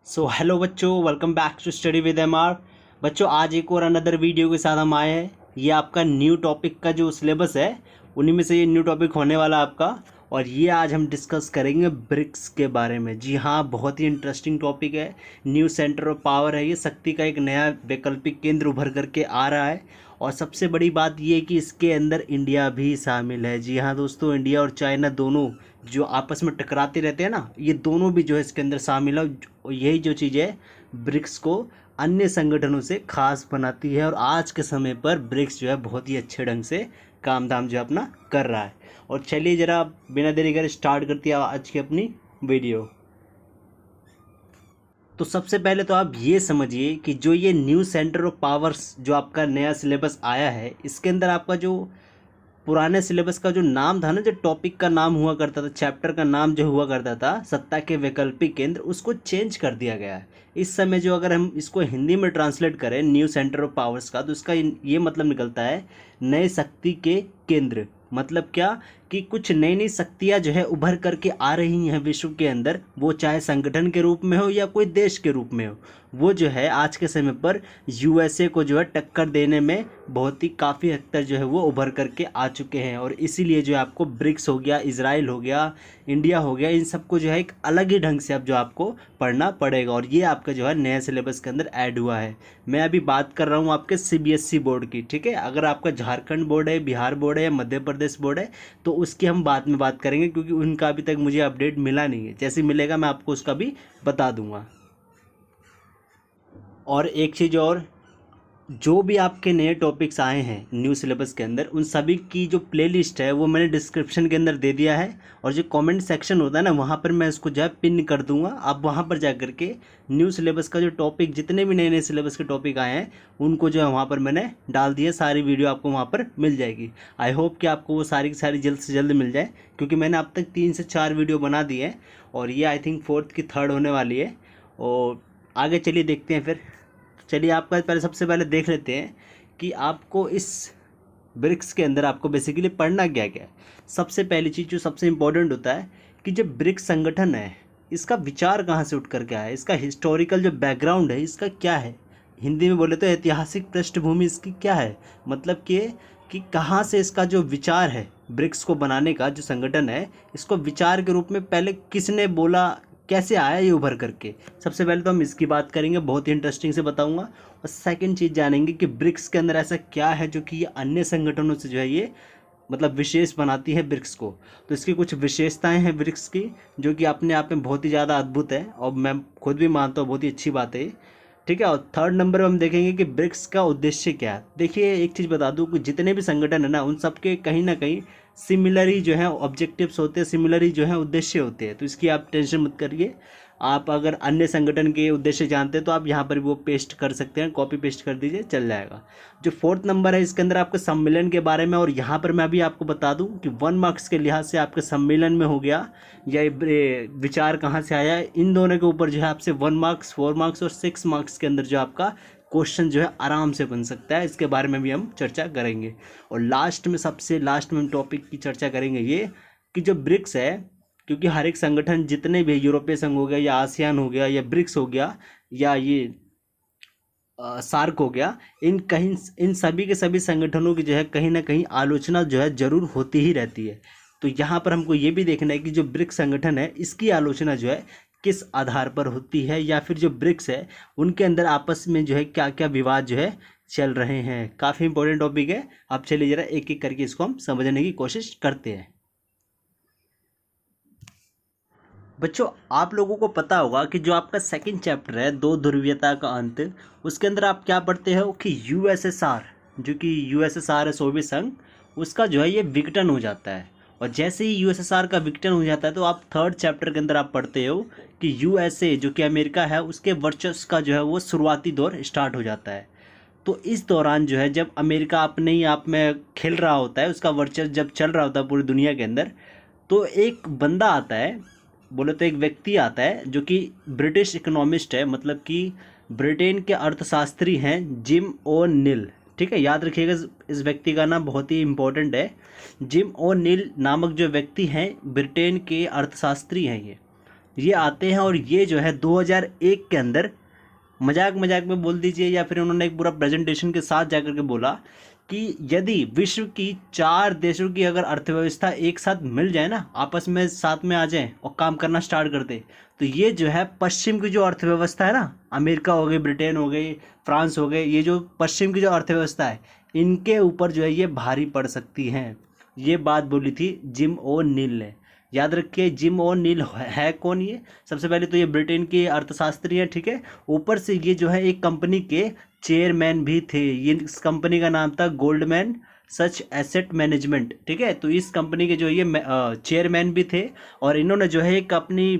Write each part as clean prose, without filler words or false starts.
Hello बच्चों, welcome back to study with MR. बच्चों, आज एक और अनदर वीडियो के साथ हम आए हैं। ये आपका न्यू टॉपिक का जो सिलेबस है उन्हीं में से ये न्यू टॉपिक होने वाला है आपका। और ये आज हम डिस्कस करेंगे ब्रिक्स के बारे में। जी हाँ, बहुत ही इंटरेस्टिंग टॉपिक है। न्यू सेंटर ऑफ पावर है ये, शक्ति का एक नया वैकल्पिक केंद्र उभर करके आ रहा है। और सबसे बड़ी बात ये है कि इसके अंदर इंडिया भी शामिल है। जी हाँ दोस्तों, इंडिया और चाइना दोनों जो आपस में टकराते रहते हैं ना, ये दोनों भी जो है इसके अंदर शामिल है। और यही जो चीज़ है ब्रिक्स को अन्य संगठनों से खास बनाती है। और आज के समय पर ब्रिक्स जो है बहुत ही अच्छे ढंग से काम धाम जो है अपना कर रहा है। और चलिए ज़रा बिना देरी करे स्टार्ट करते हैं आज की अपनी वीडियो। तो सबसे पहले तो आप ये समझिए कि जो ये न्यू सेंटर ऑफ पावर्स जो आपका नया सिलेबस आया है, इसके अंदर आपका जो पुराने सिलेबस का जो नाम था ना, जो टॉपिक का नाम हुआ करता था, चैप्टर का नाम जो हुआ करता था सत्ता के वैकल्पिक केंद्र, उसको चेंज कर दिया गया है। इस समय जो अगर हम इसको हिंदी में ट्रांसलेट करें न्यू सेंटर ऑफ पावर्स का, तो इसका ये मतलब निकलता है नए शक्ति के केंद्र। मतलब क्या कि कुछ नई नई शक्तियाँ जो है उभर करके आ रही हैं विश्व के अंदर, वो चाहे संगठन के रूप में हो या कोई देश के रूप में हो। वो जो है आज के समय पर यूएसए को जो है टक्कर देने में बहुत ही काफ़ी हद तक जो है वो उभर करके आ चुके हैं। और इसीलिए जो है आपको ब्रिक्स हो गया, इजराइल हो गया, इंडिया हो गया, इन सबको जो है एक अलग ही ढंग से अब जो आपको पढ़ना पड़ेगा। और ये आपका जो है नया सिलेबस के अंदर ऐड हुआ है। मैं अभी बात कर रहा हूँ आपके सीबीएसई बोर्ड की, ठीक है। अगर आपका झारखंड बोर्ड है, बिहार बोर्ड है या मध्य प्रदेश बोर्ड है तो उसकी हम बाद में बात करेंगे, क्योंकि उनका अभी तक मुझे अपडेट मिला नहीं है। जैसे मिलेगा मैं आपको उसका भी बता दूंगा। और एक चीज़ और, जो भी आपके नए टॉपिक्स आए हैं न्यू सिलेबस के अंदर, उन सभी की जो प्लेलिस्ट है वो मैंने डिस्क्रिप्शन के अंदर दे दिया है। और जो कमेंट सेक्शन होता है ना, वहाँ पर मैं इसको जो है पिन कर दूंगा। आप वहाँ पर जा करके न्यू सिलेबस का जो टॉपिक, जितने भी नए नए सिलेबस के टॉपिक आए हैं उनको जो है वहाँ पर मैंने डाल दिया। सारी वीडियो आपको वहाँ पर मिल जाएगी। आई होप कि आपको वो सारी की सारी जल्द से जल्द मिल जाए, क्योंकि मैंने अब तक 3 से 4 वीडियो बना दी है और ये आई थिंक 4th की 3rd होने वाली है। और आगे चलिए देखते हैं फिर। चलिए आपका पहले सबसे पहले देख लेते हैं कि आपको इस ब्रिक्स के अंदर आपको बेसिकली पढ़ना क्या क्या है। सबसे पहली चीज़ जो सबसे इम्पोर्टेंट होता है कि जो ब्रिक्स संगठन है इसका विचार कहाँ से उठ कर के आया है, इसका हिस्टोरिकल जो बैकग्राउंड है इसका क्या है। हिंदी में बोले तो ऐतिहासिक पृष्ठभूमि इसकी क्या है। मतलब कि कहाँ से इसका जो विचार है ब्रिक्स को बनाने का, जो संगठन है इसको विचार के रूप में पहले किसने बोला, कैसे आया ये उभर करके। सबसे पहले तो हम इसकी बात करेंगे, बहुत ही इंटरेस्टिंग से बताऊंगा। और सेकंड चीज़ जानेंगे कि ब्रिक्स के अंदर ऐसा क्या है जो कि ये अन्य संगठनों से जो है ये मतलब विशेष बनाती है ब्रिक्स को। तो इसकी कुछ विशेषताएं हैं ब्रिक्स की, जो कि अपने आप में बहुत ही ज़्यादा अद्भुत है और मैं खुद भी मानता हूँ बहुत ही अच्छी बात है, ठीक है। और थर्ड नंबर पर हम देखेंगे कि ब्रिक्स का उद्देश्य क्या है। देखिए एक चीज़ बता दूँ कि जितने भी संगठन है ना, उन सबके कहीं ना कहीं सिमिलर ही जो है ऑब्जेक्टिव्स होते हैं, सिमिलर ही जो है उद्देश्य होते हैं। तो इसकी आप टेंशन मत करिए। आप अगर अन्य संगठन के उद्देश्य जानते हैं तो आप यहाँ पर भी वो पेस्ट कर सकते हैं, कॉपी पेस्ट कर दीजिए, चल जाएगा। जो 4th नंबर है इसके अंदर आपके सम्मेलन के बारे में। और यहाँ पर मैं अभी आपको बता दूँ कि 1 मार्क्स के लिहाज से आपके सम्मेलन में हो गया या विचार कहाँ से आया, इन दोनों के ऊपर जो है आपसे 1 मार्क्स, 4 मार्क्स और 6 मार्क्स के अंदर जो आपका क्वेश्चन जो है आराम से बन सकता है। इसके बारे में भी हम चर्चा करेंगे। और लास्ट में, सबसे लास्ट में हम टॉपिक की चर्चा करेंगे ये कि जो ब्रिक्स है, क्योंकि हर एक संगठन, जितने भी यूरोपीय संघ हो गया या आसियान हो गया या ब्रिक्स हो गया या ये सार्क हो गया, इन सभी के सभी संगठनों की जो है कहीं ना कहीं आलोचना जो है जरूर होती ही रहती है। तो यहाँ पर हमको ये भी देखना है कि जो ब्रिक्स संगठन है इसकी आलोचना जो है किस आधार पर होती है, या फिर जो ब्रिक्स है उनके अंदर आपस में जो है क्या क्या विवाद जो है चल रहे हैं। काफ़ी इंपॉर्टेंट टॉपिक है। अब चलिए ज़रा एक एक करके इसको हम समझने की कोशिश करते हैं। बच्चों, आप लोगों को पता होगा कि जो आपका सेकंड चैप्टर है, दो ध्रुवीयता का अंत, उसके अंदर आप क्या पढ़ते हो कि यूएसएसआर, जो कि यूएसएसआर है सोवियत संघ, उसका जो है ये विघटन हो जाता है। और जैसे ही यूएसएसआर का विघटन हो जाता है तो आप 3rd चैप्टर के अंदर आप पढ़ते हो कि यूएसए जो कि अमेरिका है उसके वर्चस्व का जो है वो शुरुआती दौर स्टार्ट हो जाता है। तो इस दौरान जो है जब अमेरिका अपने ही आप में खेल रहा होता है, उसका वर्चस्व जब चल रहा होता है पूरी दुनिया के अंदर, तो एक बंदा आता है, बोले तो एक व्यक्ति आता है जो कि ब्रिटिश इकोनॉमिस्ट है, मतलब कि ब्रिटेन के अर्थशास्त्री हैं, जिम ओ नील, ठीक है। याद रखिएगा इस व्यक्ति का नाम बहुत ही इम्पोर्टेंट है। जिम ओ नील नामक जो व्यक्ति हैं ब्रिटेन के अर्थशास्त्री हैं ये। ये आते हैं और ये जो है 2001 के अंदर मजाक मजाक में बोल दीजिए या फिर उन्होंने एक पूरा प्रेजेंटेशन के साथ जाकर के बोला कि यदि विश्व की 4 देशों की अगर अर्थव्यवस्था एक साथ मिल जाए ना, आपस में साथ में आ जाए और काम करना स्टार्ट कर दे, तो ये जो है पश्चिम की जो अर्थव्यवस्था है ना, अमेरिका हो गई, ब्रिटेन हो गई, फ्रांस हो गए, ये जो पश्चिम की जो अर्थव्यवस्था है इनके ऊपर जो है ये भारी पड़ सकती हैं। ये बात बोली थी जिम ओ नील ने। याद रखिए जिम ओ नील है कौन? ये सबसे पहले तो ये ब्रिटेन के अर्थशास्त्री हैं, ठीक है। ऊपर से ये जो है एक कंपनी के चेयरमैन भी थे। ये इस कंपनी का नाम था गोल्डमैन सच एसेट मैनेजमेंट, ठीक है। तो इस कंपनी के जो ये चेयरमैन भी थे और इन्होंने जो है एक अपनी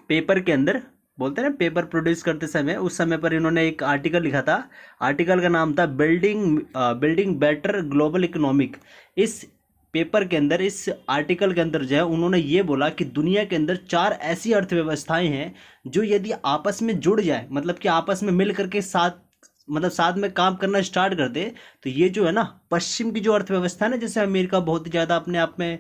पेपर के अंदर, बोलते हैं ना पेपर प्रोड्यूस करते समय, उस समय पर इन्होंने एक आर्टिकल लिखा था। आर्टिकल का नाम था बिल्डिंग बेटर ग्लोबल इकोनॉमिक। इस पेपर के अंदर, इस आर्टिकल के अंदर जो है उन्होंने ये बोला कि दुनिया के अंदर 4 ऐसी अर्थव्यवस्थाएं हैं जो यदि आपस में जुड़ जाए, मतलब कि आपस में मिल करके साथ में काम करना स्टार्ट कर दे, तो ये जो है ना पश्चिम की जो अर्थव्यवस्था है ना, जैसे अमेरिका बहुत ही ज़्यादा अपने आप में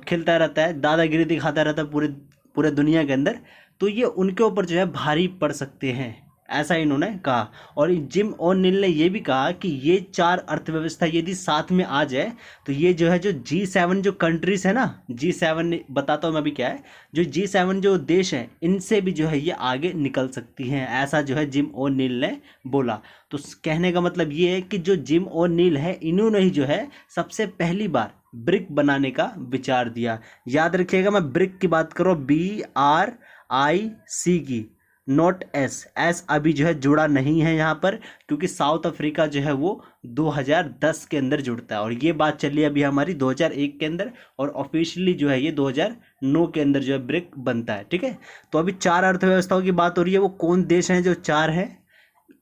खिलता रहता है, दादागिरी दिखाता रहता है पूरे पूरे दुनिया के अंदर, तो ये उनके ऊपर जो है भारी पड़ सकते हैं, ऐसा इन्होंने कहा। और जिम ओ'नील ने ये भी कहा कि ये 4 अर्थव्यवस्था यदि साथ में आ जाए तो ये जो है जो G7 जो कंट्रीज है ना, G7 बताता हूँ मैं अभी क्या है, जो G7 जो देश हैं इनसे भी जो है ये आगे निकल सकती हैं, ऐसा जो है जिम ओ'नील ने बोला। तो कहने का मतलब ये है कि जो जिम ओ'नील है इन्होंने ही जो है सबसे पहली बार ब्रिक बनाने का विचार दिया। याद रखिएगा मैं ब्रिक की बात करूँ, BRIC की, नॉट एस अभी जो है जुड़ा नहीं है यहाँ पर, क्योंकि साउथ अफ्रीका जो है वो 2010 के अंदर जुड़ता है और ये बात चली अभी हमारी 2001 के अंदर, और ऑफिशियली जो है ये 2009 के अंदर जो है ब्रिक बनता है, ठीक है। तो अभी 4 अर्थव्यवस्थाओं की बात हो रही है, वो कौन देश हैं जो 4 हैं?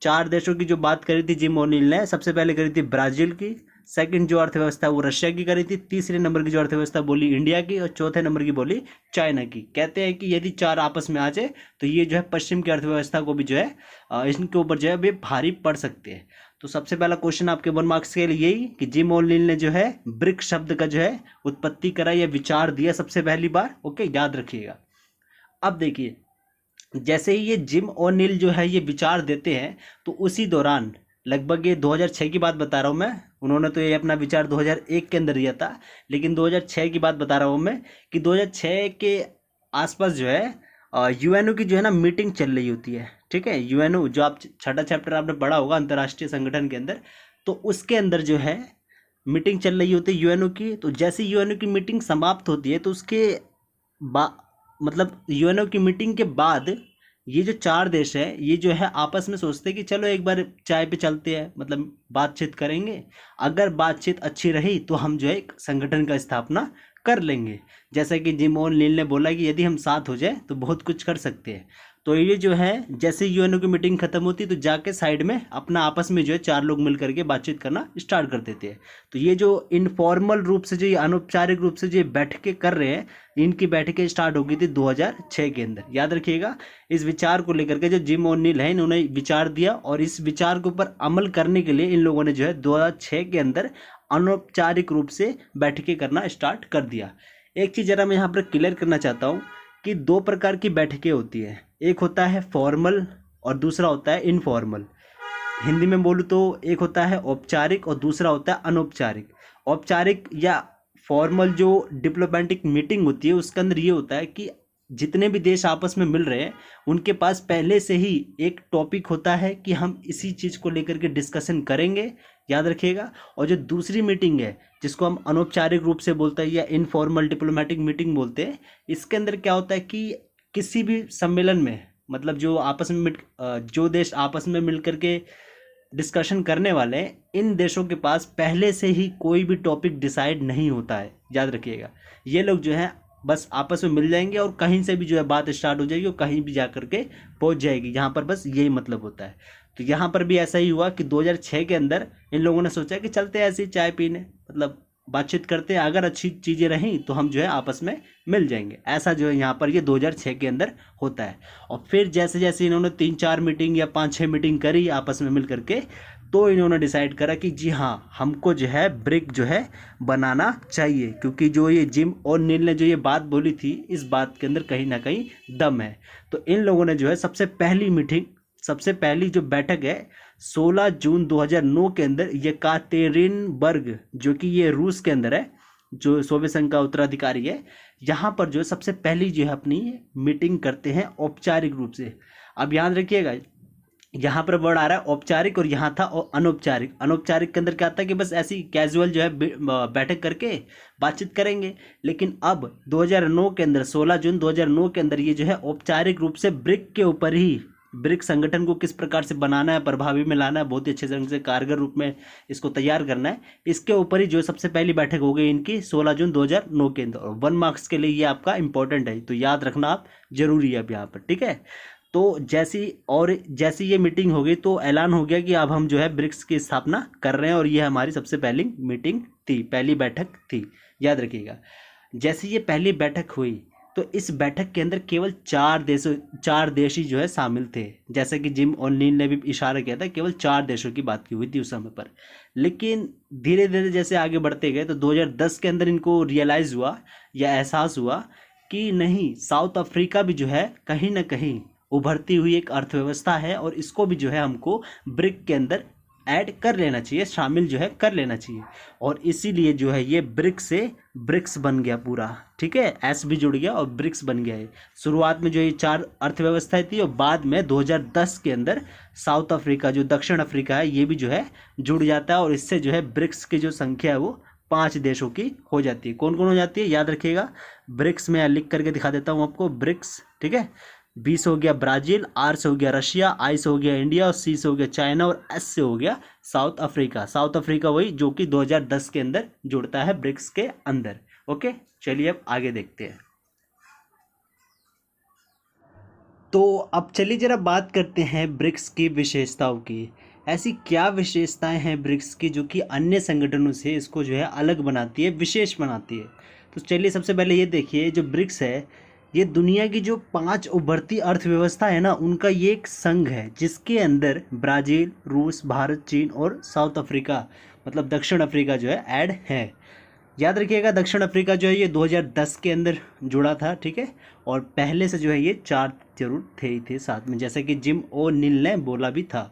4 देशों की जो बात करी थी जिम ओ'नील ने, सबसे पहले करी थी ब्राज़ील की, सेकंड जो अर्थव्यवस्था वो रशिया की करी थी, तीसरे नंबर की जो अर्थव्यवस्था बोली इंडिया की, और चौथे नंबर की बोली चाइना की। कहते हैं कि यदि 4 आपस में आ जाए तो ये जो है पश्चिम की अर्थव्यवस्था को भी जो है इनके ऊपर जो है वे भारी पड़ सकते हैं। तो सबसे पहला क्वेश्चन आपके 1 मार्क्स के लिए यही कि जिम ओ'नील ने जो है ब्रिक शब्द का जो है उत्पत्ति करा या विचार दिया सबसे पहली बार, ओके, याद रखिएगा। अब देखिए जैसे ही ये जिम ओ'नील जो है ये विचार देते हैं तो उसी दौरान, लगभग ये 2006 की बात बता रहा हूँ मैं, उन्होंने तो ये अपना विचार 2001 के अंदर दिया था, लेकिन 2006 की बात बता रहा हूँ मैं कि 2006 के आसपास जो है यूएनओ की जो है ना मीटिंग चल रही होती है, ठीक है। यूएनओ जो आप छठा चैप्टर आपने पढ़ा होगा अंतर्राष्ट्रीय संगठन के अंदर, तो उसके अंदर जो है मीटिंग चल रही होती है यूएनओ की। तो जैसे यूएनओ की मीटिंग समाप्त होती है तो उसके मतलब यूएनओ की मीटिंग के बाद ये जो 4 देश है ये जो है आपस में सोचते हैं कि चलो एक बार चाय पे चलते हैं, मतलब बातचीत करेंगे, अगर बातचीत अच्छी रही तो हम जो है एक संगठन का स्थापना कर लेंगे। जैसा कि जिम ओ'नील ने बोला कि यदि हम साथ हो जाए तो बहुत कुछ कर सकते हैं। तो ये जो है जैसे यूएनओ की मीटिंग खत्म होती तो जाके साइड में अपना आपस में जो है 4 लोग मिल करके बातचीत करना स्टार्ट कर देते हैं। तो ये जो इनफॉर्मल रूप से जो ये अनौपचारिक रूप से जो बैठकें कर रहे हैं, इनकी बैठकें स्टार्ट हो गई थी 2006 के अंदर। याद रखिएगा इस विचार को लेकर के जो जिम ओ'नील है इन्होंने विचार दिया और इस विचार के ऊपर अमल करने के लिए इन लोगों ने जो है 2006 के अंदर अनौपचारिक रूप से बैठकें करना स्टार्ट कर दिया। एक चीज़ जरा मैं यहाँ पर क्लियर करना चाहता हूँ कि 2 प्रकार की बैठकें होती है, एक होता है फॉर्मल और दूसरा होता है इनफॉर्मल। हिंदी में बोलूँ तो एक होता है औपचारिक और दूसरा होता है अनौपचारिक। औपचारिक या फॉर्मल जो डिप्लोमेटिक मीटिंग होती है उसके अंदर ये होता है कि जितने भी देश आपस में मिल रहे हैं उनके पास पहले से ही एक टॉपिक होता है कि हम इसी चीज़ को लेकर के डिस्कशन करेंगे, याद रखिएगा। और जो दूसरी मीटिंग है जिसको हम अनौपचारिक रूप से बोलते हैं या इनफॉर्मल डिप्लोमेटिक मीटिंग बोलते हैं, इसके अंदर क्या होता है कि किसी भी सम्मेलन में, मतलब जो आपस में जो देश आपस में मिल करके डिस्कशन करने वाले हैं, इन देशों के पास पहले से ही कोई भी टॉपिक डिसाइड नहीं होता है, याद रखिएगा। ये लोग जो है बस आपस में मिल जाएंगे और कहीं से भी जो है बात स्टार्ट हो जाएगी और कहीं भी जा करके पहुंच जाएगी, यहाँ पर बस यही मतलब होता है। तो यहाँ पर भी ऐसा ही हुआ कि 2006 के अंदर इन लोगों ने सोचा कि चलते हैं ऐसे ही चाय पीने, मतलब बातचीत करते हैं, अगर अच्छी चीज़ें रहीं तो हम जो है आपस में मिल जाएंगे। ऐसा जो है यहाँ पर ये 2006 के अंदर होता है। और फिर जैसे जैसे इन्होंने 3-4 मीटिंग या 5-6 मीटिंग करी आपस में मिल करके, तो इन्होंने डिसाइड करा कि जी हाँ, हमको जो है ब्रिक जो है बनाना चाहिए, क्योंकि जो ये जिम ओ'नील ने जो ये बात बोली थी, इस बात के अंदर कहीं ना कहीं दम है। तो इन लोगों ने जो है सबसे पहली जो बैठक है 16 जून 2009 के अंदर येकातेरिनबर्ग, जो कि ये रूस के अंदर है, जो सोवियत संघ का उत्तराधिकारी है, यहाँ पर जो है सबसे पहली जो है अपनी मीटिंग करते हैं औपचारिक रूप से। अब याद रखिएगा, यहाँ पर वर्ड आ रहा है औपचारिक और यहाँ था अनौपचारिक। अनौपचारिक के अंदर क्या आता है कि बस ऐसी कैजुअल जो है बैठक करके बातचीत करेंगे, लेकिन अब 2009 के अंदर 16 जून 2009 के अंदर ये जो है औपचारिक रूप से ब्रिक के ऊपर ही, ब्रिक संगठन को किस प्रकार से बनाना है, प्रभावी में लाना है, बहुत ही अच्छे ढंग से कारगर रूप में इसको तैयार करना है, इसके ऊपर ही जो सबसे पहली बैठक हो गई इनकी 16 जून 2009 के अंदर। 1 मार्क्स के लिए ये आपका इंपॉर्टेंट है, तो याद रखना आप जरूरी है अब यहाँ पर, ठीक है। तो जैसी ये मीटिंग हो गई तो ऐलान हो गया कि अब हम जो है ब्रिक्स की स्थापना कर रहे हैं, और ये हमारी सबसे पहली मीटिंग थी, पहली बैठक थी, याद रखिएगा। जैसे ये पहली बैठक हुई तो इस बैठक के अंदर केवल 4 देश ही जो है शामिल थे, जैसे कि जिम ओ'नील ने भी इशारा किया था, केवल 4 देशों की बात की हुई थी उस समय पर। लेकिन धीरे धीरे जैसे आगे बढ़ते गए तो 2010 के अंदर इनको रियलाइज़ हुआ या एहसास हुआ कि नहीं, साउथ अफ्रीका भी जो है कहीं ना कहीं उभरती हुई एक अर्थव्यवस्था है, और इसको भी जो है हमको ब्रिक के अंदर ऐड कर लेना चाहिए, शामिल जो है कर लेना चाहिए। और इसीलिए जो है ये ब्रिक से ब्रिक्स बन गया पूरा, ठीक है, एस भी जुड़ गया और ब्रिक्स बन गया है। शुरुआत में जो ये 4 अर्थव्यवस्थाएं थी, और बाद में 2010 के अंदर साउथ अफ्रीका, जो दक्षिण अफ्रीका है, ये भी जो है जुड़ जाता है, और इससे जो है ब्रिक्स की जो संख्या है वो 5 देशों की हो जाती है। कौन कौन हो जाती है याद रखिएगा, ब्रिक्स में लिख करके दिखा देता हूँ आपको, ब्रिक्स, ठीक है। बी से हो गया ब्राज़ील, आर से हो गया रशिया, आई से हो गया इंडिया, और सी से हो गया चाइना, और एस से हो गया साउथ अफ्रीका। साउथ अफ्रीका वही जो कि 2010 के अंदर जुड़ता है ब्रिक्स के अंदर। ओके, चलिए अब आगे देखते हैं। तो अब चलिए जरा बात करते हैं ब्रिक्स की विशेषताओं की। ऐसी क्या विशेषताएं हैं ब्रिक्स की जो कि अन्य संगठनों से इसको जो है अलग बनाती है, विशेष बनाती है। तो चलिए सबसे पहले ये देखिए, जो ब्रिक्स है ये दुनिया की जो 5 उभरती अर्थव्यवस्था है ना, उनका ये एक संघ है, जिसके अंदर ब्राज़ील, रूस, भारत, चीन और साउथ अफ्रीका, मतलब दक्षिण अफ्रीका जो है ऐड है। याद रखिएगा, दक्षिण अफ्रीका जो है ये 2010 के अंदर जुड़ा था, ठीक है, और पहले से जो है ये 4 जरूर थे ही थे साथ में, जैसे कि जिम ओ'नील ने बोला भी था।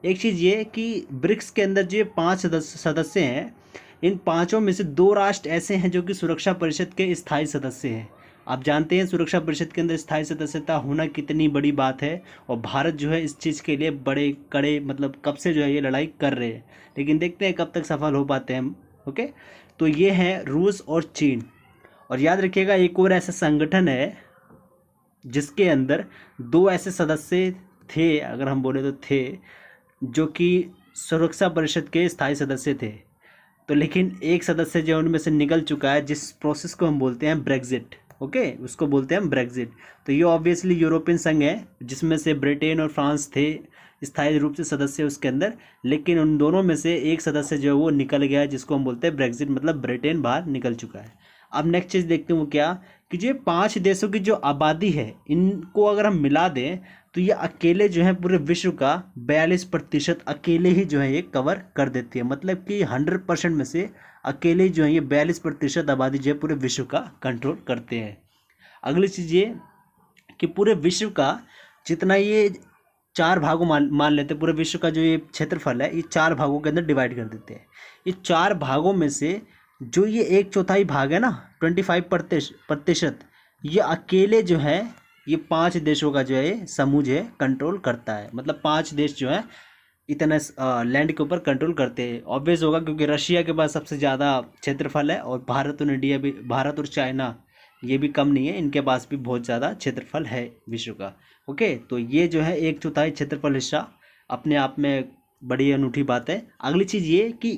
एक चीज़ ये कि ब्रिक्स के अंदर जो 5 सदस्य हैं, इन 5 में से 2 राष्ट्र ऐसे हैं जो कि सुरक्षा परिषद के स्थायी सदस्य हैं। आप जानते हैं सुरक्षा परिषद के अंदर स्थायी सदस्यता होना कितनी बड़ी बात है, और भारत जो है इस चीज़ के लिए बड़े कड़े, मतलब कब से जो है ये लड़ाई कर रहे हैं, लेकिन देखते हैं कब तक सफल हो पाते हैं हम। ओके, तो ये है रूस और चीन। और याद रखिएगा, एक और ऐसा संगठन है जिसके अंदर 2 ऐसे सदस्य थे, अगर हम बोले तो थे, जो कि सुरक्षा परिषद के स्थायी सदस्य थे। तो लेकिन एक सदस्य जो उनमें से निकल चुका है, जिस प्रोसेस को हम बोलते हैं ब्रेग्जिट। ओके, उसको बोलते हैं हम ब्रेग्जिट। तो ये ऑब्वियसली यूरोपियन संघ है, जिसमें से ब्रिटेन और फ्रांस थे स्थायी रूप से सदस्य उसके अंदर, लेकिन उन दोनों में से एक सदस्य जो है वो निकल गया है, जिसको हम बोलते हैं ब्रेग्जिट, मतलब ब्रिटेन बाहर निकल चुका है। अब नेक्स्ट चीज़ देखते हैं वो क्या, कि जो 5 देशों की जो आबादी है, इनको अगर हम मिला दें तो ये अकेले जो है पूरे विश्व का 42% अकेले ही जो है ये कवर कर देती है। मतलब कि 100% में से अकेले जो है ये 42% आबादी जो है पूरे विश्व का कंट्रोल करते हैं। अगली चीज़ ये कि पूरे विश्व का जितना ये 4 भागों मान लेते हैं, पूरे विश्व का जो ये क्षेत्रफल है, ये 4 भागों के अंदर डिवाइड कर देते हैं। ये 4 भागों में से जो ये 1/4 भाग है ना, 25%, ये अकेले जो है ये 5 देशों का जो है समूह जो है कंट्रोल करता है। मतलब 5 देश जो है इतना लैंड के ऊपर कंट्रोल करते हैं। ऑब्वियस होगा क्योंकि रशिया के पास सबसे ज़्यादा क्षेत्रफल है, और भारत और चाइना ये भी कम नहीं है, इनके पास भी बहुत ज़्यादा क्षेत्रफल है विश्व का। ओके, तो ये जो है 1/4 क्षेत्रफल हिस्सा अपने आप में बड़ी अनूठी बात है। अगली चीज़ ये कि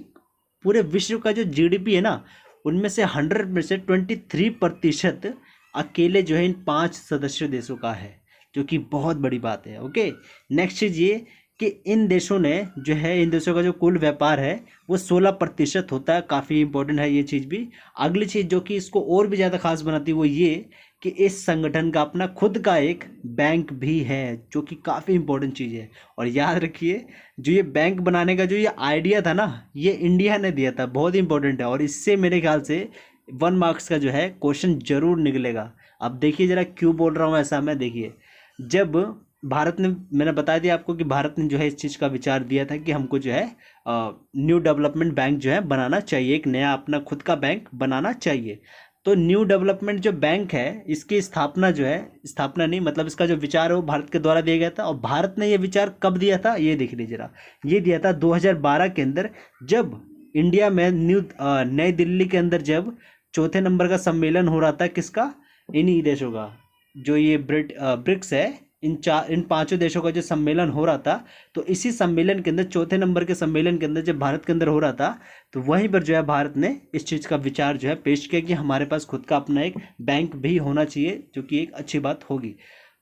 पूरे विश्व का जो जीडीपी है ना, उनमें से 100 में से 23% अकेले जो है इन 5 सदस्य देशों का है, जो कि बहुत बड़ी बात है। ओके, नेक्स्ट चीज़ ये कि इन देशों ने जो है, इन देशों का जो कुल व्यापार है वो 16% होता है। काफ़ी इंपॉर्टेंट है ये चीज़ भी। अगली चीज़ जो कि इसको और भी ज़्यादा खास बनाती है वो ये कि इस संगठन का अपना खुद का एक बैंक भी है, जो कि काफ़ी इंपॉर्टेंट चीज़ है। और याद रखिए, जो ये बैंक बनाने का जो ये आइडिया था ना, ये इंडिया ने दिया था, बहुत इंपॉर्टेंट है। और इससे मेरे ख्याल से 1 मार्क्स का जो है क्वेश्चन जरूर निकलेगा। अब देखिए जरा क्यों बोल रहा हूँ ऐसा मैं, देखिए जब भारत ने, मैंने बता दिया आपको कि भारत ने जो है इस चीज़ का विचार दिया था कि हमको जो है न्यू डेवलपमेंट बैंक जो है बनाना चाहिए, एक नया अपना खुद का बैंक बनाना चाहिए। तो न्यू डेवलपमेंट जो बैंक है, इसकी स्थापना जो है, स्थापना नहीं मतलब इसका जो विचार है वो भारत के द्वारा दिया गया था। और भारत ने ये विचार कब दिया था, ये देख लीजिए जरा। ये दिया था 2012 के अंदर, जब इंडिया में नई दिल्ली के अंदर जब चौथे नंबर का सम्मेलन हो रहा था, किसका, इन्हीं देशों का, जो ये ब्रिक्स है, इन पांचों देशों का जो सम्मेलन हो रहा था। तो इसी सम्मेलन के अंदर, चौथे नंबर के सम्मेलन के अंदर जब भारत के अंदर हो रहा था, तो वहीं पर जो है भारत ने इस चीज़ का विचार जो है पेश किया कि हमारे पास खुद का अपना एक बैंक भी होना चाहिए, जो कि एक अच्छी बात होगी।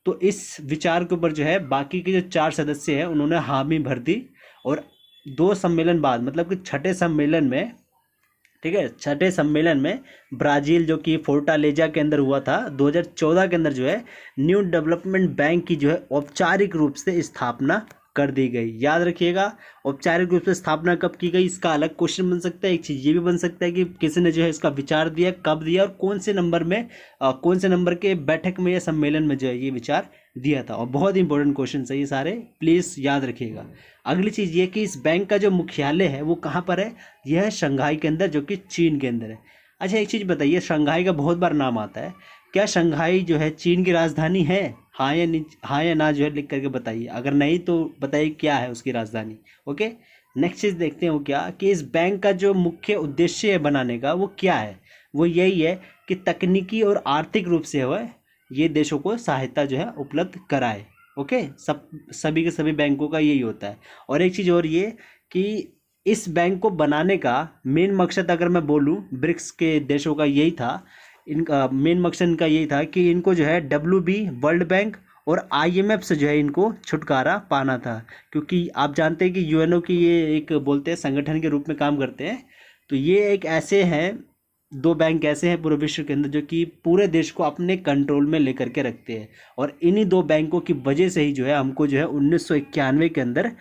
तो इस विचार के ऊपर जो है बाकी के जो 4 सदस्य हैं उन्होंने हामी भर दी। और 2 सम्मेलन बाद, मतलब कि छठे सम्मेलन में, ठीक है, छठे सम्मेलन में ब्राज़ील जो कि फोर्टालेजा के अंदर हुआ था 2014 के अंदर, जो है न्यू डेवलपमेंट बैंक की जो है औपचारिक रूप से स्थापना कर दी गई। याद रखिएगा, औपचारिक रूप से स्थापना कब की गई, इसका अलग क्वेश्चन बन सकता है। एक चीज़ ये भी बन सकता है कि किसी ने जो है इसका विचार दिया, कब दिया, और कौन से नंबर में, कौन से नंबर के बैठक में या सम्मेलन में जो है ये विचार दिया था। और बहुत इंपॉर्टेंट क्वेश्चन है ये सारे, प्लीज़ याद रखिएगा। अगली चीज़ ये कि इस बैंक का जो मुख्यालय है वो कहाँ पर है, यह है शंघाई के अंदर, जो कि चीन के अंदर है। अच्छा एक चीज़ बताइए, शंघाई का बहुत बार नाम आता है, क्या शंघाई जो है चीन की राजधानी है, हाँ या नहीं, हाँ या ना जो है लिख करके बताइए। अगर नहीं तो बताइए क्या है उसकी राजधानी। ओके, नेक्स्ट चीज़ देखते हैं वो क्या, कि इस बैंक का जो मुख्य उद्देश्य है बनाने का वो क्या है। वो यही है कि तकनीकी और आर्थिक रूप से वह ये देशों को सहायता जो है उपलब्ध कराए। ओके, सभी के सभी बैंकों का यही होता है। और एक चीज़ और ये कि इस बैंक को बनाने का मेन मकसद अगर मैं बोलूँ, ब्रिक्स के देशों का यही था, इनका मेन मकसद इनका यही था कि इनको जो है WB वर्ल्ड बैंक और IMF से जो है इनको छुटकारा पाना था। क्योंकि आप जानते हैं कि UNO की ये एक बोलते हैं संगठन के रूप में काम करते हैं। तो ये एक ऐसे हैं, 2 बैंक ऐसे हैं पूरे विश्व के अंदर जो कि पूरे देश को अपने कंट्रोल में लेकर के रखते हैं। और इन्हीं 2 बैंकों की वजह से ही जो है हमको जो है 1991 के अंदर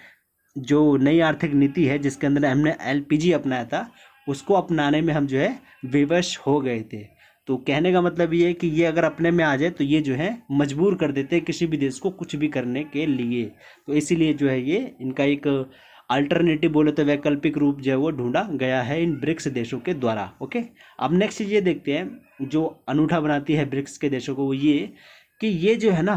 जो नई आर्थिक नीति है, जिसके अंदर हमने LPG अपनाया था, उसको अपनाने में हम जो है विवश हो गए थे। तो कहने का मतलब ये है कि ये अगर अपने में आ जाए तो ये जो है मजबूर कर देते हैं किसी भी देश को कुछ भी करने के लिए। तो इसीलिए जो है ये इनका एक अल्टरनेटिव बोले तो वैकल्पिक रूप जो है वो ढूंढा गया है इन ब्रिक्स देशों के द्वारा। ओके, अब नेक्स्ट चीज़ ये देखते हैं जो अनूठा बनाती है ब्रिक्स के देशों को, वो ये कि ये जो है ना,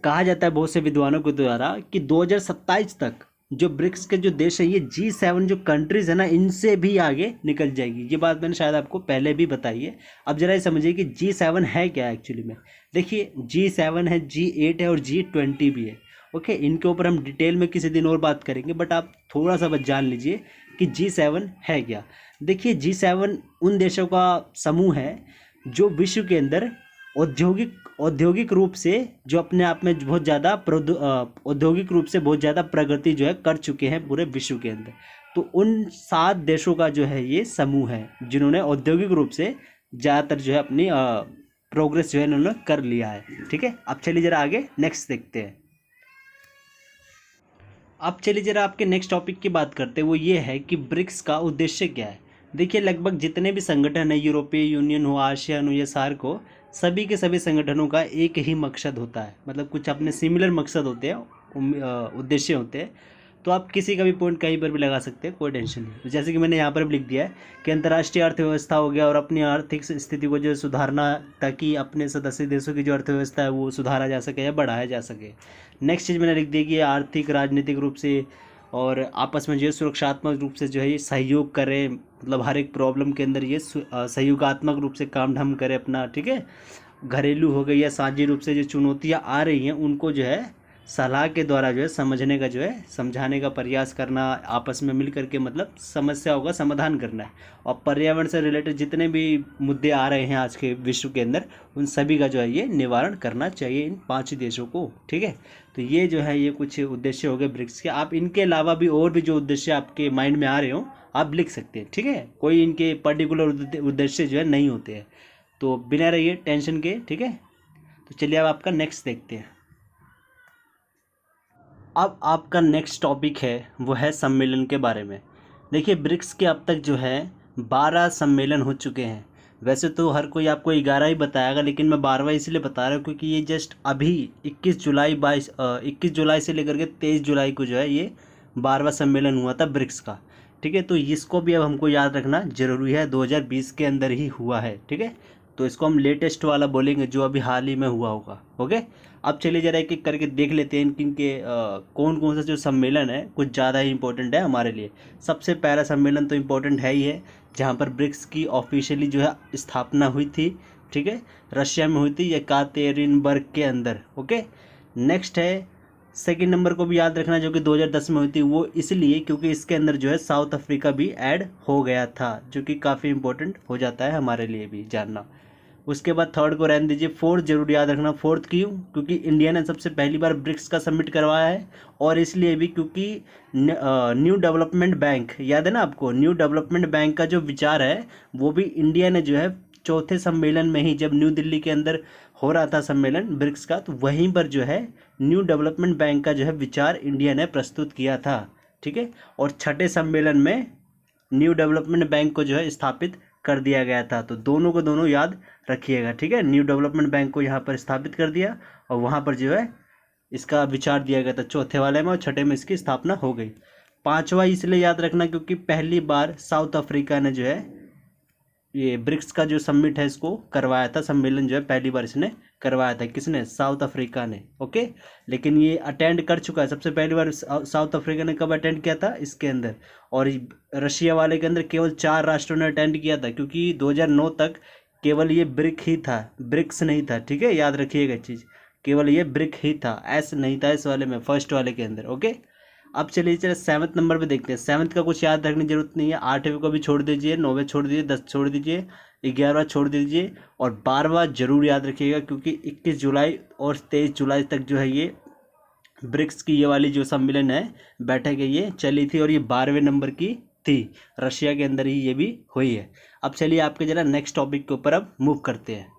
कहा जाता है बहुत से विद्वानों के द्वारा कि 2027 तक जो ब्रिक्स के जो देश है, ये G7 जो कंट्रीज है ना, इनसे भी आगे निकल जाएगी। ये बात मैंने शायद आपको पहले भी बताई है। अब जरा ये समझिए कि G7 है क्या एक्चुअली में। देखिए G7 है, G8 है और G20 भी है। ओके, इनके ऊपर हम डिटेल में किसी दिन और बात करेंगे, बट आप थोड़ा सा बस जान लीजिए कि G7 है क्या। देखिए G7 उन देशों का समूह है जो विश्व के अंदर औद्योगिक रूप से जो अपने आप में बहुत ज़्यादा औद्योगिक रूप से बहुत ज़्यादा प्रगति जो है कर चुके हैं पूरे विश्व के अंदर। तो उन 7 देशों का जो है ये समूह है जिन्होंने औद्योगिक रूप से ज़्यादातर जो है अपनी प्रोग्रेस जो है इन्होंने कर लिया है। ठीक है, अब चलिए जरा आगे नेक्स्ट देखते हैं। अब चलिए जरा आपके नेक्स्ट टॉपिक की बात करते हैं, वो ये है कि ब्रिक्स का उद्देश्य क्या है। देखिए लगभग जितने भी संगठन है, यूरोपीय यूनियन हो, आसियान हो या सार्क हो, सभी के सभी संगठनों का एक ही मकसद होता है, मतलब कुछ अपने सिमिलर मकसद होते हैं, उद्देश्य होते हैं। तो आप किसी का भी पॉइंट कहीं पर भी लगा सकते हैं, कोई टेंशन नहीं। तो जैसे कि मैंने यहाँ पर भी लिख दिया है कि अंतर्राष्ट्रीय अर्थव्यवस्था हो गया और अपनी आर्थिक स्थिति को जो सुधारना, ताकि अपने सदस्य देशों की जो अर्थव्यवस्था है वो सुधारा जा सके या बढ़ाया जा सके। नेक्स्ट चीज़ मैंने लिख दी कि आर्थिक राजनीतिक रूप से और आपस में जो है सुरक्षात्मक रूप से जो है ये सहयोग करें, मतलब हर एक प्रॉब्लम के अंदर ये सहयोगात्मक रूप से काम ढम करे अपना। ठीक है, घरेलू हो गई या साझी रूप से जो चुनौतियाँ आ रही हैं उनको जो है सलाह के द्वारा जो है समझने का, जो है समझाने का प्रयास करना, आपस में मिल करके मतलब समस्याओं का समाधान करना है। और पर्यावरण से रिलेटेड जितने भी मुद्दे आ रहे हैं आज के विश्व के अंदर, उन सभी का जो है ये निवारण करना चाहिए इन 5 देशों को। ठीक है, तो ये जो है ये कुछ उद्देश्य हो गए ब्रिक्स के। आप इनके अलावा भी और भी जो उद्देश्य आपके माइंड में आ रहे हो आप लिख सकते हैं। ठीक है, कोई इनके पर्टिकुलर उद्देश्य जो है नहीं होते हैं। तो बिना रहिए टेंशन के, ठीक है। तो चलिए अब आपका नेक्स्ट देखते हैं। अब आपका नेक्स्ट टॉपिक है वो है सम्मेलन के बारे में। देखिए ब्रिक्स के अब तक जो है 12 सम्मेलन हो चुके हैं। वैसे तो हर कोई आपको 11 ही बताएगा, लेकिन मैं 12वां इसलिए बता रहा हूँ क्योंकि ये जस्ट अभी 21 जुलाई से लेकर के 23 जुलाई को जो है ये 12वां सम्मेलन हुआ था ब्रिक्स का, ठीक है। तो इसको भी अब हमको याद रखना जरूरी है, 2020 के अंदर ही हुआ है, ठीक है। तो इसको हम लेटेस्ट वाला बोलेंगे जो अभी हाल ही में हुआ होगा, ओके। अब चलिए जरा एक एक करके देख लेते हैं किन के कौन कौन सा जो सम्मेलन है कुछ ज़्यादा ही इंपॉर्टेंट है हमारे लिए। सबसे पहला सम्मेलन तो इम्पोर्टेंट है ही है, जहाँ पर ब्रिक्स की ऑफिशियली जो है स्थापना हुई थी, ठीक है। रशिया में हुई थी येकातेरिनबर्ग के अंदर, ओके। नेक्स्ट है सेकंड नंबर को भी याद रखना, जो कि 2010 में हुई थी। वो इसलिए क्योंकि इसके अंदर जो है साउथ अफ्रीका भी ऐड हो गया था, जो कि काफ़ी इंपॉर्टेंट हो जाता है हमारे लिए भी जानना। उसके बाद थर्ड को रहने दीजिए, फोर्थ जरूर याद रखना। फोर्थ क्यों? क्योंकि इंडिया ने सबसे पहली बार ब्रिक्स का सबमिट करवाया है, और इसलिए भी क्योंकि न्यू डेवलपमेंट बैंक, याद है ना आपको, न्यू डेवलपमेंट बैंक का जो विचार है वो भी इंडिया ने जो है चौथे सम्मेलन में ही, जब न्यू दिल्ली के अंदर हो रहा था सम्मेलन ब्रिक्स का, तो वहीं पर जो है न्यू डेवलपमेंट बैंक का जो है विचार इंडिया ने प्रस्तुत किया था, ठीक है। और छठे सम्मेलन में न्यू डेवलपमेंट बैंक को जो है स्थापित कर दिया गया था। तो दोनों को दोनों याद रखिएगा, ठीक है। न्यू डेवलपमेंट बैंक को यहाँ पर स्थापित कर दिया और वहाँ पर जो है इसका विचार दिया गया था चौथे वाले में, और छठे में इसकी स्थापना हो गई। पांचवा इसलिए याद रखना क्योंकि पहली बार साउथ अफ्रीका ने जो है ये ब्रिक्स का जो समिट है इसको करवाया था, सम्मेलन जो है पहली बार इसने करवाया था। किसने? साउथ अफ्रीका ने, ओके। लेकिन ये अटेंड कर चुका है, सबसे पहली बार साउथ अफ्रीका ने कब अटेंड किया था? इसके अंदर। और रशिया वाले के अंदर केवल 4 राष्ट्रों ने अटेंड किया था, क्योंकि 2009 तक केवल ये ब्रिक ही था, ब्रिक्स नहीं था, ठीक है। याद रखिएगा चीज़, केवल ये ब्रिक ही था, एस नहीं था इस वाले में, फर्स्ट वाले के अंदर, ओके। अब चलिए 7th नंबर पे देखते हैं। 7th का कुछ याद रखने की जरूरत नहीं है, 8वें को भी छोड़ दीजिए, 9वें छोड़ दीजिए, 10 छोड़ दीजिए, 11वां छोड़ दीजिए, और 12वां जरूर याद रखिएगा, क्योंकि 21 जुलाई और 23 जुलाई तक जो है ये ब्रिक्स की ये वाली जो सम्मेलन है, बैठक है, ये चली थी, और ये 12वें नंबर की थी, रशिया के अंदर ही ये भी हुई है। अब चलिए आपके जरा नेक्स्ट टॉपिक के ऊपर अब मूव करते हैं।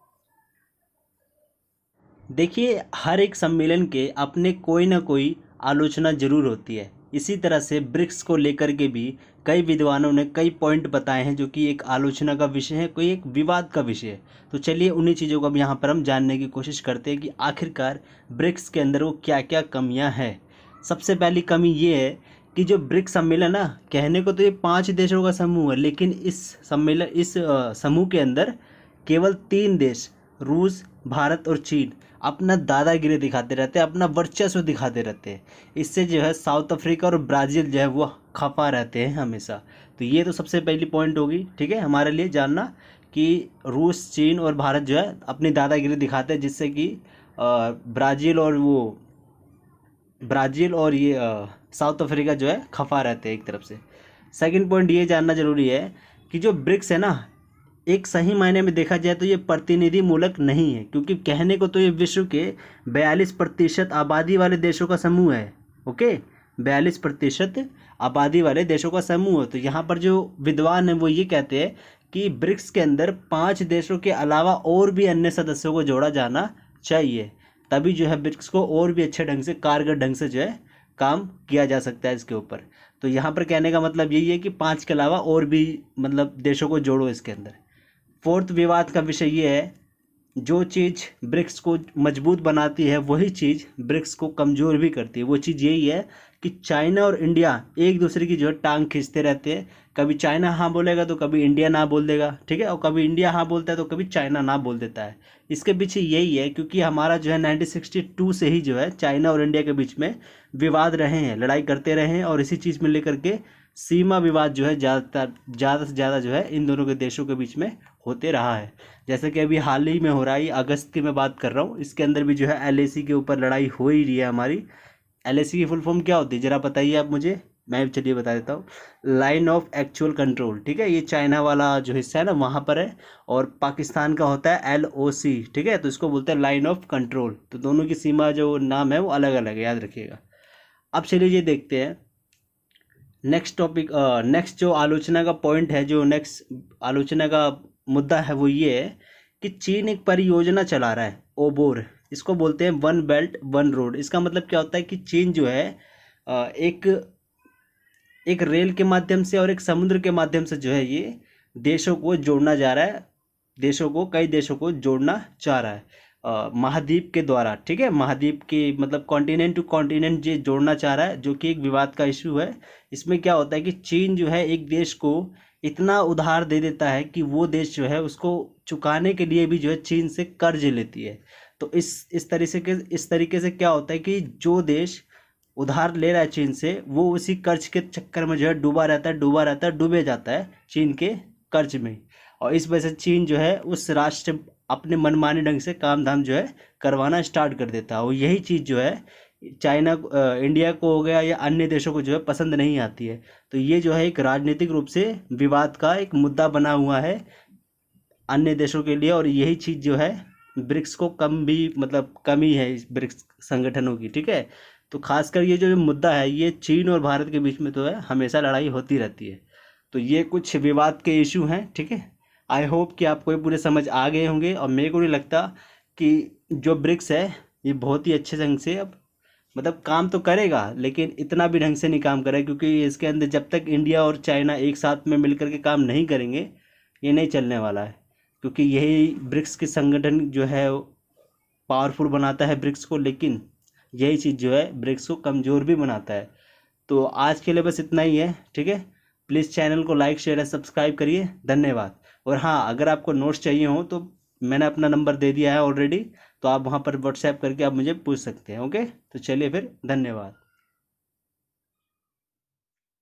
देखिए हर एक सम्मेलन के अपने कोई ना कोई आलोचना जरूर होती है। इसी तरह से ब्रिक्स को लेकर के भी कई विद्वानों ने कई पॉइंट बताए हैं जो कि एक आलोचना का विषय है, कोई एक विवाद का विषय है। तो चलिए उन्हीं चीज़ों को अब यहाँ पर हम जानने की कोशिश करते हैं कि आखिरकार ब्रिक्स के अंदर वो क्या क्या कमियाँ हैं। सबसे पहली कमी ये है कि जो ब्रिक्स सम्मेलन ना, कहने को तो ये 5 देशों का समूह है, लेकिन इस समूह के अंदर केवल 3 देश, रूस, भारत और चीन, अपना दादागिरी दिखाते रहते हैं, अपना वर्चस्व दिखाते रहते हैं। इससे जो है साउथ अफ्रीका और ब्राज़ील जो है वो खफा रहते हैं हमेशा। तो ये तो सबसे पहली पॉइंट होगी, ठीक है, हमारे लिए जानना कि रूस, चीन और भारत जो है अपनी दादागिरी दिखाते हैं, जिससे कि ब्राज़ील और ये साउथ अफ्रीका जो है खफा रहते हैं एक तरफ से। सेकंड पॉइंट ये जानना जरूरी है कि जो ब्रिक्स है ना, एक सही मायने में देखा जाए तो ये प्रतिनिधि मूलक नहीं है, क्योंकि कहने को तो ये विश्व के 42% आबादी वाले देशों का समूह है, ओके। 42% आबादी वाले देशों का समूह है। तो यहाँ पर जो विद्वान है वो ये कहते हैं कि ब्रिक्स के अंदर 5 देशों के अलावा और भी अन्य सदस्यों को जोड़ा जाना चाहिए, तभी जो है ब्रिक्स को और भी अच्छे ढंग से, कारगर ढंग से जो है काम किया जा सकता है इसके ऊपर। तो यहाँ पर कहने का मतलब यही है कि 5 के अलावा और भी मतलब देशों को जोड़ो इसके अंदर। फोर्थ विवाद का विषय ये है, जो चीज़ ब्रिक्स को मजबूत बनाती है वही चीज़ ब्रिक्स को कमज़ोर भी करती है। वो चीज़ यही है कि चाइना और इंडिया एक दूसरे की जो है टांग खींचते रहते हैं। कभी चाइना हाँ बोलेगा तो कभी इंडिया ना बोल देगा, ठीक है, और कभी इंडिया हाँ बोलता है तो कभी चाइना ना बोल देता है। इसके पीछे यही है क्योंकि हमारा जो है 1962 से ही जो है चाइना और इंडिया के बीच में विवाद रहे हैं, लड़ाई करते रहे हैं, और इसी चीज़ में लेकर के सीमा विवाद जो है ज़्यादा से ज़्यादा जो है इन दोनों के देशों के बीच में होते रहा है। जैसे कि अभी हाल ही में हो रहा है, अगस्त की मैं बात कर रहा हूँ, इसके अंदर भी जो है LAC के ऊपर लड़ाई हो ही रही है हमारी। LAC की फुल फॉर्म क्या होती है ज़रा बताइए आप मुझे, मैं चलिए बता देता हूँ। लाइन ऑफ एक्चुअल कंट्रोल, ठीक है, ये चाइना वाला जो हिस्सा है ना वहाँ पर है, और पाकिस्तान का होता है LOC, ठीक है, तो इसको बोलते हैं लाइन ऑफ कंट्रोल। तो दोनों की सीमा जो नाम है वो अलग अलग है, याद रखिएगा। अब चलिए ये देखते हैं नेक्स्ट टॉपिक। नेक्स्ट जो आलोचना का पॉइंट है, जो नेक्स्ट आलोचना का मुद्दा है वो ये है कि चीन एक परियोजना चला रहा है, ओबोर, इसको बोलते हैं वन बेल्ट वन रोड। इसका मतलब क्या होता है कि चीन जो है एक एक रेल के माध्यम से और एक समुद्र के माध्यम से जो है ये देशों को जोड़ना जा रहा है, देशों को, कई देशों को जोड़ना चाह रहा है महाद्वीप के द्वारा, ठीक है। महाद्वीप के मतलब कॉन्टिनेंट टू कॉन्टिनेंट ये जोड़ना चाह रहा है, जो कि एक विवाद का इशू है। इसमें क्या होता है कि चीन जो है एक देश को इतना उधार दे देता है कि वो देश जो है उसको चुकाने के लिए भी जो है चीन से कर्ज लेती है। तो इस तरीके से क्या होता है कि जो देश उधार ले रहा है चीन से, वो उसी कर्ज के चक्कर में जो है डूबा रहता है, डूबे जाता है चीन के कर्ज में। और इस वजह से चीन जो है उस राष्ट्र अपने मनमाने ढंग से काम धाम जो है करवाना स्टार्ट कर देता है। और यही चीज़ जो है चाइना इंडिया को हो गया या अन्य देशों को जो है पसंद नहीं आती है। तो ये जो है एक राजनीतिक रूप से विवाद का एक मुद्दा बना हुआ है अन्य देशों के लिए। और यही चीज़ जो है ब्रिक्स को कमी है इस ब्रिक्स संगठनों की, ठीक है। तो खासकर ये जो मुद्दा है, ये चीन और भारत के बीच में तो है हमेशा लड़ाई होती रहती है। तो ये कुछ विवाद के इशू हैं, ठीक है। आई होप कि आपको ये पूरे समझ आ गए होंगे। और मेरे को नहीं लगता कि जो ब्रिक्स है ये बहुत ही अच्छे ढंग से अब काम तो करेगा, लेकिन इतना भी ढंग से नहीं काम करेगा, क्योंकि इसके अंदर जब तक इंडिया और चाइना एक साथ में मिलकर के काम नहीं करेंगे ये नहीं चलने वाला है। क्योंकि यही ब्रिक्स के संगठन जो है पावरफुल बनाता है ब्रिक्स को, लेकिन यही चीज़ जो है ब्रिक्स को कमज़ोर भी बनाता है। तो आज के लिए बस इतना ही है, ठीक है। प्लीज़ चैनल को लाइक शेयर और सब्सक्राइब करिए, धन्यवाद। और हाँ, अगर आपको नोट्स चाहिए हो तो मैंने अपना नंबर दे दिया है ऑलरेडी, तो आप वहाँ पर व्हाट्सएप करके आप मुझे पूछ सकते हैं। ओके, तो चलिए फिर, धन्यवाद।